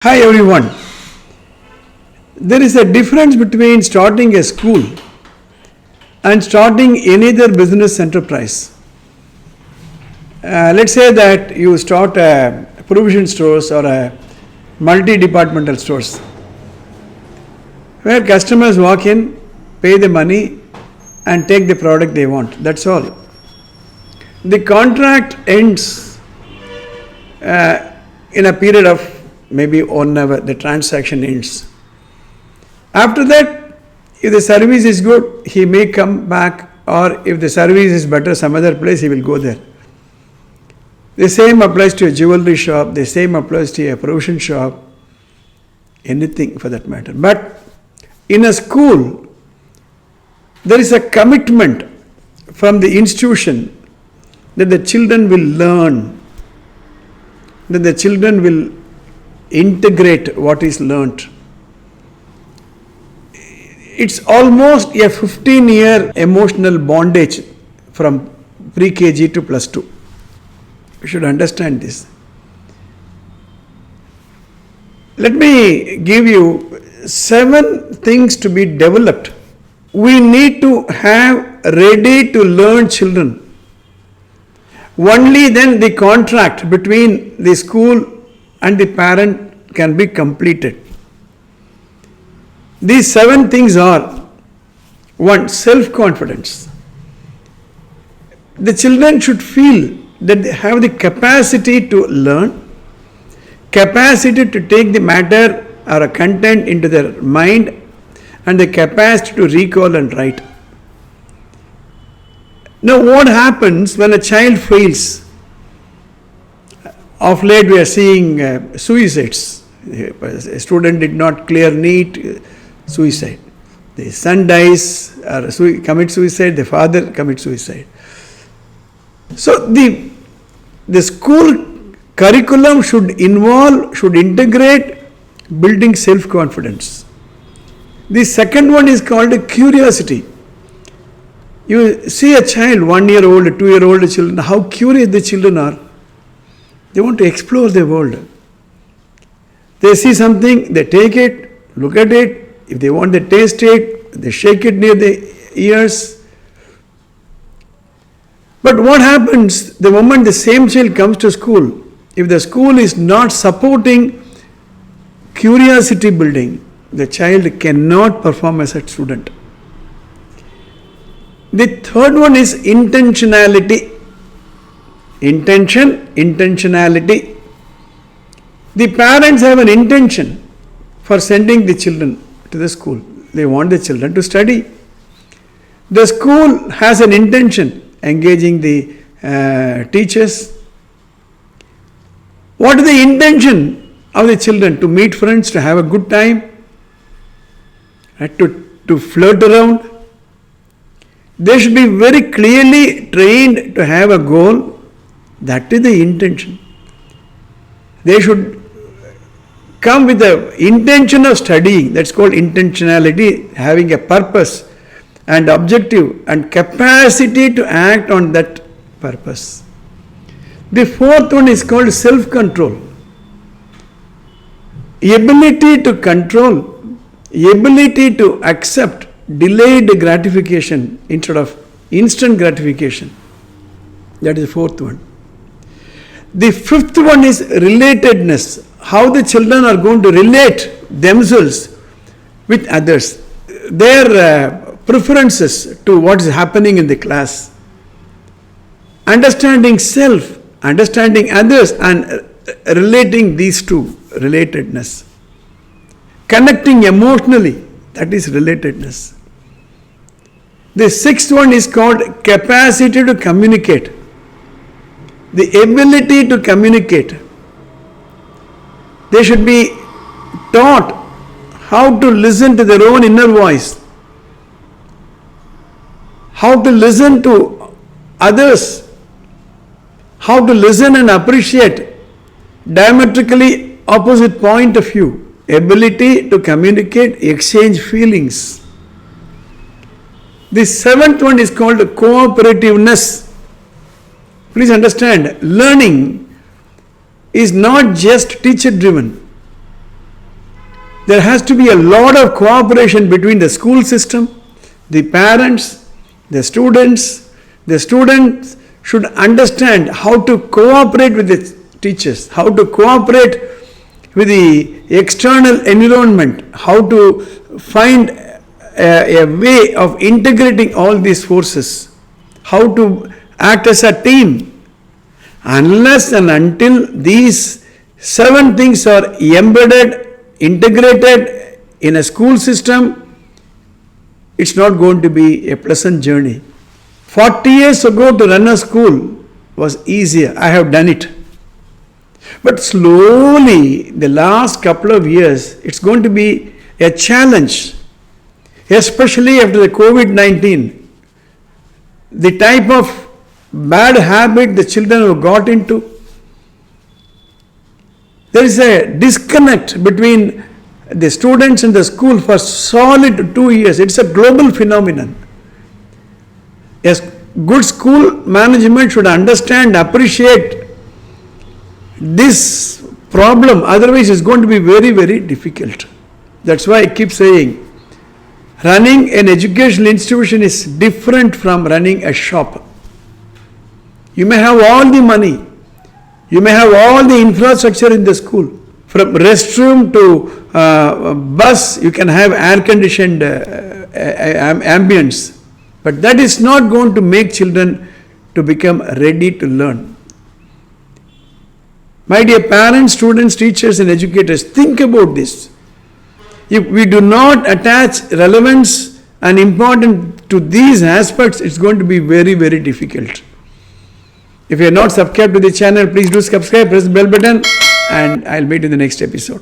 Hi everyone. There is a difference between starting a school and starting any other business enterprise. Let's say that you start a provision stores or a multi-departmental stores where customers walk in, pay the money and take the product they want. That's all. The contract ends in a period of maybe 1 hour, the transaction ends. After that, if the service is good, he may come back, or if the service is better some other place, he will go there. The same applies to a jewelry shop, the same applies to a provision shop, anything for that matter. But in a school, there is a commitment from the institution that the children will learn, that the children will integrate what is learnt. It's almost a 15-year emotional bondage from pre-KG to plus 2. You should understand this. Let me give you 7 things to be developed. We need to have ready to learn children. Only then the contract between the school and the parent can be completed. These 7 things are: 1. Self-confidence. The children should feel that they have the capacity to learn, capacity to take the matter or a content into their mind, and the capacity to recall and write. Now, what happens when a child fails? Of late we are seeing suicides. A student did not clear NEET, suicide. The son dies or commits suicide, the father commits suicide. So the school curriculum should integrate building self-confidence. The second one is called curiosity. You see a child, 1-year-old, 2-year-old children, how curious the children are. They want to explore the world. They see something, they take it, look at it. If they want to taste it, they shake it near the ears. But what happens the moment the same child comes to school? If the school is not supporting curiosity building, the child cannot perform as a student. The third one is intentionality. Intentionality. The parents have an intention for sending the children to the school. They want the children to study. The school has an intention, engaging the teachers. What is the intention of the children? To meet friends, to have a good time, to flirt around. They should be very clearly trained to have a goal. That is the intention. They should come with the intention of studying. That's called intentionality, having a purpose and objective and capacity to act on that purpose. The fourth one is called self-control. Ability to control, ability to accept delayed gratification instead of instant gratification. That is the fourth one. The fifth one is relatedness. How the children are going to relate themselves with others. Their preferences to what is happening in the class. Understanding self, understanding others, and relating these two, relatedness. Connecting emotionally, that is relatedness. The sixth one is called capacity to communicate. The ability to communicate. They should be taught how to listen to their own inner voice, how to listen to others, how to listen and appreciate diametrically opposite point of view, ability to communicate, exchange feelings. The seventh one is called cooperativeness. Please understand, learning is not just teacher driven. there has to be a lot of cooperation between the school system, the parents, the students. The students should understand how to cooperate with the teachers, how to cooperate with the external environment, how to find a way of integrating all these forces, how to act as a team. Unless and until these 7 things are embedded, integrated in a school system, it's not going to be a pleasant journey. 40 years ago to run a school was easier. I have done it. But slowly, the last couple of years, it's going to be a challenge, especially after the COVID-19. The type of bad habit the children have got into. There is a disconnect between the students and the school for solid 2 years. It's a global phenomenon. A good school management should understand, appreciate this problem. Otherwise, it's going to be very, very difficult. That's why I keep saying, running an educational institution is different from running a shop. You may have all the money, you may have all the infrastructure in the school, from restroom to bus, you can have air-conditioned ambience. But that is not going to make children to become ready to learn. My dear parents, students, teachers and educators, think about this. If we do not attach relevance and importance to these aspects, it's going to be very, very difficult. If you are not subscribed to the channel, please do subscribe, press the bell button, and I'll meet you in the next episode.